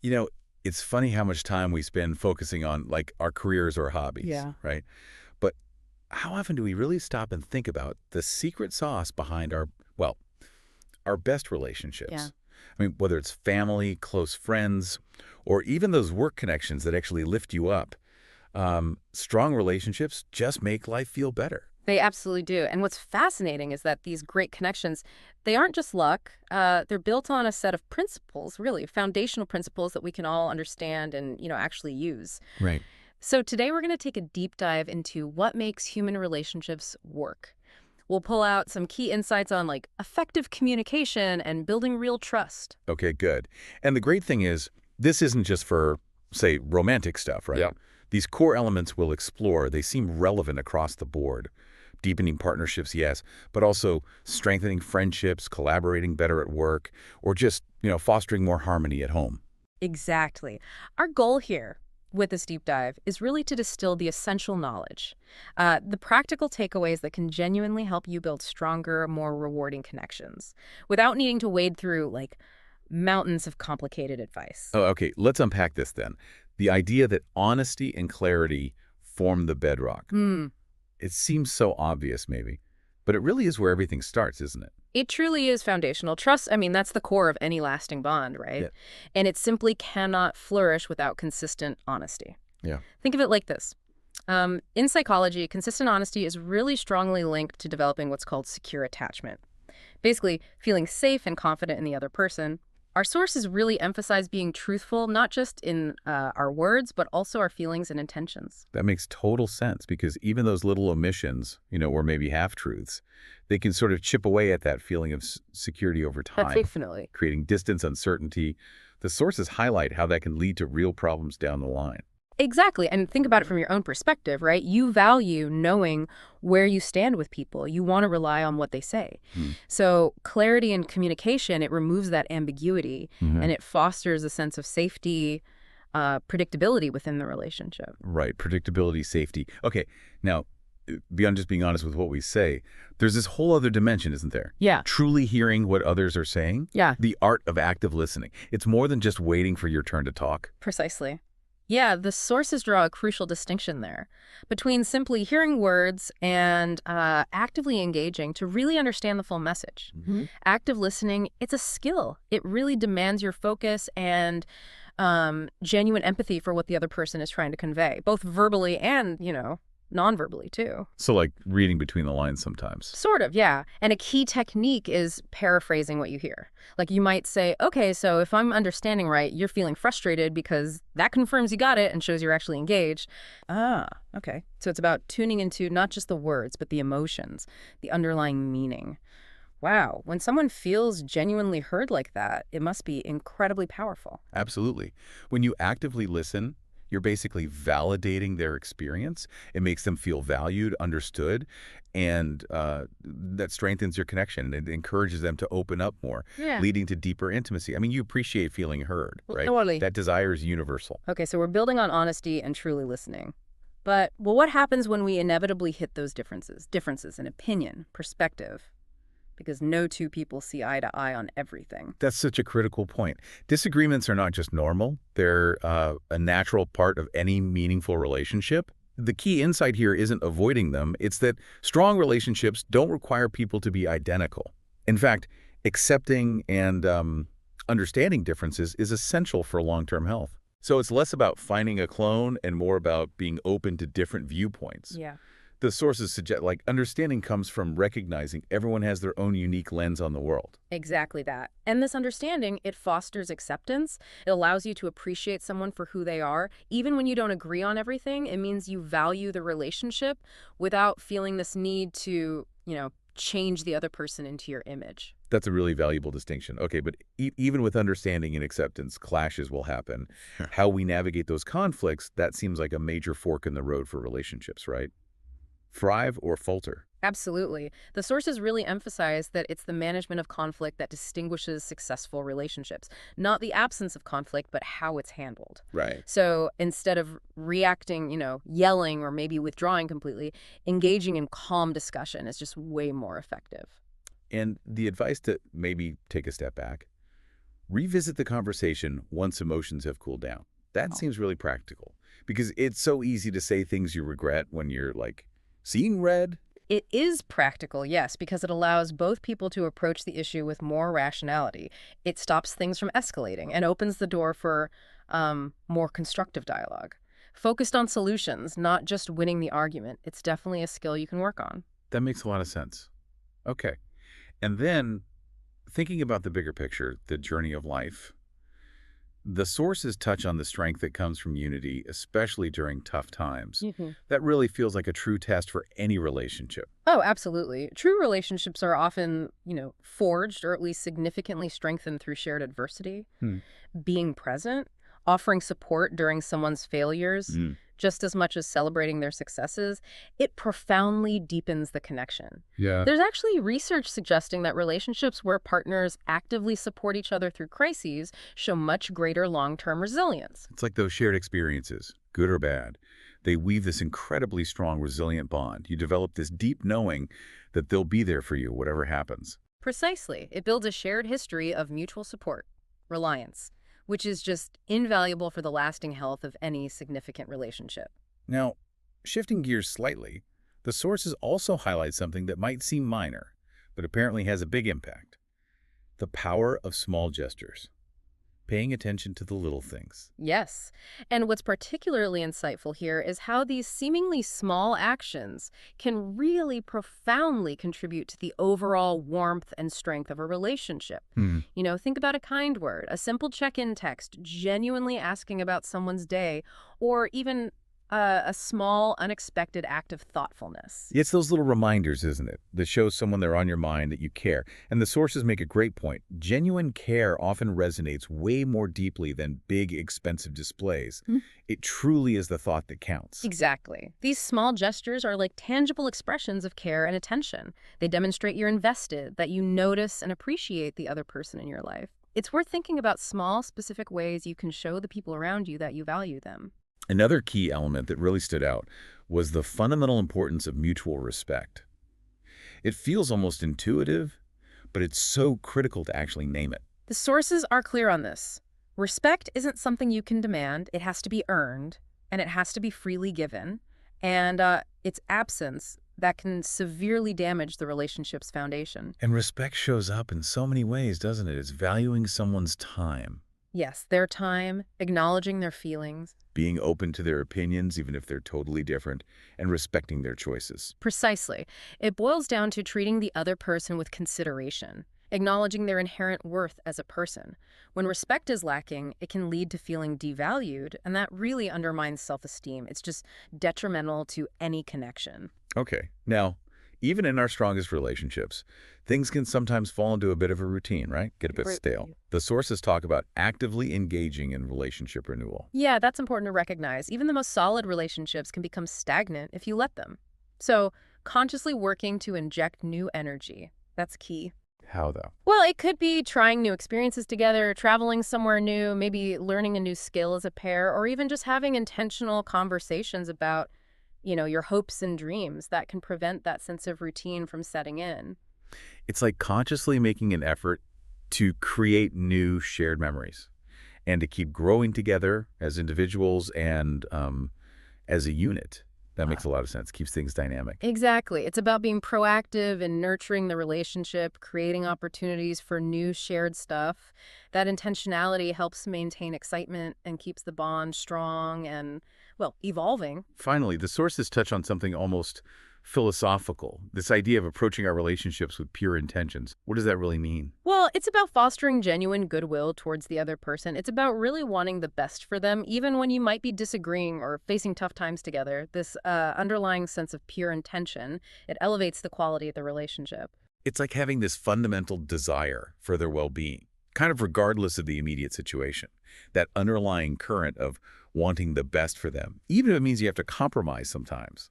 You know, it's funny how much time we spend focusing on like our careers or hobbies, Yeah. right? But how often do we really stop and think about the secret sauce behind well, our best Yeah. relationships? I mean, whether it's family, close friends, or even those work connections that actually lift you up, strong relationships just make life feel better. They absolutely do. And what's fascinating is that these great connections, they aren't just luck. They're built on a set of principles, really, foundational principles that we can all understand and, actually use. Right. So today we're going to take a deep dive into what makes human relationships work. We'll pull out some key insights on like effective communication and building real trust. Okay, good. And the great thing is, this isn't just for, say, romantic stuff, right? Yeah. These core elements we'll explore, they seem relevant across the board. Deepening partnerships, yes, but also strengthening friendships, collaborating better at work, or just, fostering more harmony at home. Exactly. Our goal here with this deep dive is really to distill the essential knowledge, the practical takeaways that can genuinely help you build stronger, more rewarding connections without needing to wade through like mountains of complicated advice. Oh, okay, let's unpack this then. The idea that honesty and clarity form the bedrock. Hmm. It seems so obvious, maybe, but it really is where everything starts, isn't it? It truly is foundational. Trust, I mean, that's the core of any lasting bond, right? Yeah. And it simply cannot flourish without consistent honesty. Yeah. Think of it like this. In psychology, consistent honesty is really strongly linked to developing what's called secure attachment. Basically, feeling safe and confident in the other person. Our sources really emphasize being truthful, not just in our words, but also our feelings and intentions. That makes total sense because even those little omissions, or maybe half-truths, they can sort of chip away at that feeling of security over time, Definitely. creating distance, uncertainty. The sources highlight how that can lead to real problems down the line. Exactly. And think about it from your own perspective, right? You value knowing where you stand with people. You want to rely on what they say. Hmm. So clarity and communication, it removes that ambiguity Mhm. and it fosters a sense of safety, predictability within the relationship. Right, predictability, safety. Okay, now, beyond just being honest with what we say, there's this whole other dimension, isn't there? Yeah. Truly hearing what others are saying, Yeah, the art of active listening. It's more than just waiting for your turn to talk. precisely. Yeah, the sources draw a crucial distinction there between simply hearing words and actively engaging to really understand the full message. Active listening, it's a skill. It really demands your focus and genuine empathy for what the other person is trying to convey, both verbally and, non-verbally too. So like reading between the lines sometimes. Sort of, yeah. And a key technique is paraphrasing what you hear. Like you might say, okay, so if I'm understanding right, you're feeling frustrated because that confirms you got it and shows you're actually engaged. Ah, okay. So it's about tuning into not just the words, but the emotions, the underlying meaning. Wow, when someone feels genuinely heard like that, it must be incredibly powerful. Absolutely. When you actively listen, you're basically validating their experience. It makes them feel valued, understood, and that strengthens your connection. It encourages them to open up more, Yeah. leading to deeper intimacy. I mean, you appreciate feeling heard, right? Totally. That desire is universal. Okay, so we're building on honesty and truly listening. But, well, what happens when we inevitably hit those differences? Differences in opinion, perspective, because no two people see eye to eye on everything. That's such a critical point. Disagreements are not just normal. They're a natural part of any meaningful relationship. The key insight here isn't avoiding them. It's that strong relationships don't require people to be identical. In fact, accepting and understanding differences is essential for long-term health. So it's less about finding a clone and more about being open to different viewpoints. Yeah. The sources suggest, like, understanding comes from recognizing everyone has their own unique lens on the world. Exactly that. And this understanding, it fosters acceptance. It allows you to appreciate someone for who they are. Even when you don't agree on everything, it means you value the relationship without feeling this need to, change the other person into your image. That's a really valuable distinction. Okay, but even with understanding and acceptance, clashes will happen. Sure. How we navigate those conflicts, that seems like a major fork in the road for relationships, right? Thrive or falter. Absolutely. The sources really emphasize that it's the management of conflict that distinguishes successful relationships, not the absence of conflict, but how it's handled. Right. So instead of reacting, yelling or maybe withdrawing completely, engaging in calm discussion is just way more effective. And the advice to maybe take a step back. Revisit the conversation once emotions have cooled down. That seems really practical because it's so easy to say things you regret when you're like, seeing red. It is practical, yes, because it allows both people to approach the issue with more rationality. It stops things from escalating and opens the door for more constructive dialogue. Focused on solutions, not just winning the argument. It's definitely a skill you can work on. That makes a lot of sense. Okay. And then thinking about the bigger picture, the journey of life, the sources touch on the strength that comes from unity, especially during tough times. That really feels like a true test for any relationship. Oh, absolutely. True relationships are often, forged or at least significantly strengthened through shared adversity. Hmm. Being present, offering support during someone's failures, just as much as celebrating their successes, it profoundly deepens the connection. Yeah. There's actually research suggesting that relationships where partners actively support each other through crises show much greater long-term resilience. It's like those shared experiences, good or bad. They weave this incredibly strong, resilient bond. You develop this deep knowing that they'll be there for you, whatever happens. Precisely. It builds a shared history of mutual support, reliance, which is just invaluable for the lasting health of any significant relationship. Now, shifting gears slightly, the sources also highlight something that might seem minor, but apparently has a big impact. The power of small gestures. Paying attention to the little things. Yes. And what's particularly insightful here is how these seemingly small actions can really profoundly contribute to the overall warmth and strength of a relationship. Think about a kind word, a simple check-in text, genuinely asking about someone's day, or even a small, unexpected act of thoughtfulness. It's those little reminders, isn't it, that shows someone they're on your mind, that you care. And the sources make a great point. Genuine care often resonates way more deeply than big, expensive displays. It truly is the thought that counts. Exactly. These small gestures are like tangible expressions of care and attention. They demonstrate you're invested, that you notice and appreciate the other person in your life. It's worth thinking about small, specific ways you can show the people around you that you value them. Another key element that really stood out was the fundamental importance of mutual respect. It feels almost intuitive, but it's so critical to actually name it. The sources are clear on this. Respect isn't something you can demand. It has to be earned, and it has to be freely given. And its absence, that can severely damage the relationship's foundation. And respect shows up in so many ways, doesn't it? It's valuing someone's time. Yes, their time, acknowledging their feelings. Being open to their opinions, even if they're totally different, and respecting their choices. Precisely. It boils down to treating the other person with consideration, acknowledging their inherent worth as a person. When respect is lacking, it can lead to feeling devalued, and that really undermines self-esteem. It's just detrimental to any connection. Okay. Now, even in our strongest relationships, things can sometimes fall into a bit of a routine, right? Get a bit stale. The sources talk about actively engaging in relationship renewal. Yeah, that's important to recognize. Even the most solid relationships can become stagnant if you let them. So, consciously working to inject new energy. That's key. How, though? Well, it could be trying new experiences together, traveling somewhere new, maybe learning a new skill as a pair, or even just having intentional conversations about, your hopes and dreams that can prevent that sense of routine from setting in. It's like consciously making an effort to create new shared memories and to keep growing together as individuals and as a unit. That makes a lot of sense. Keeps things dynamic. Exactly. It's about being proactive and nurturing the relationship, creating opportunities for new shared stuff. That intentionality helps maintain excitement and keeps the bond strong and, evolving. Finally, the sources touch on something almost philosophical, this idea of approaching our relationships with pure intentions. What does that really mean? Well, it's about fostering genuine goodwill towards the other person. It's about really wanting the best for them, even when you might be disagreeing or facing tough times together. This underlying sense of pure intention, it elevates the quality of the relationship. It's like having this fundamental desire for their well-being, kind of regardless of the immediate situation. That underlying current of wanting the best for them, even if it means you have to compromise sometimes.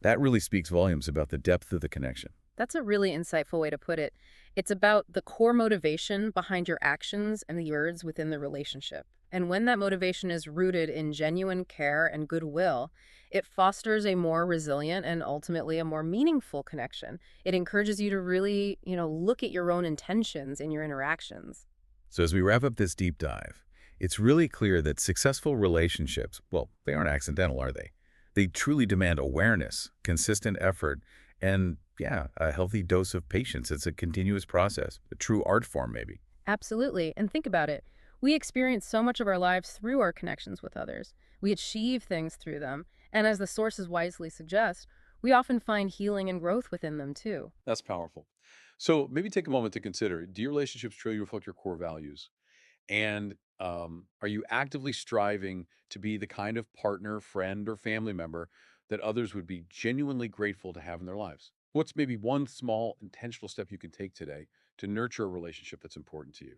That really speaks volumes about the depth of the connection. That's a really insightful way to put it. It's about the core motivation behind your actions and the words within the relationship. And when that motivation is rooted in genuine care and goodwill, it fosters a more resilient and ultimately a more meaningful connection. It encourages you to really, look at your own intentions in your interactions. So as we wrap up this deep dive, it's really clear that successful relationships, well, they aren't accidental, are they? They truly demand awareness, consistent effort, and yeah, a healthy dose of patience. It's a continuous process, a true art form maybe. Absolutely. And think about it. We experience so much of our lives through our connections with others. We achieve things through them. And as the sources wisely suggest, we often find healing and growth within them too. That's powerful. So maybe take a moment to consider, do your relationships truly reflect your core values? And are you actively striving to be the kind of partner, friend, or family member that others would be genuinely grateful to have in their lives? What's maybe one small intentional step you can take today to nurture a relationship that's important to you?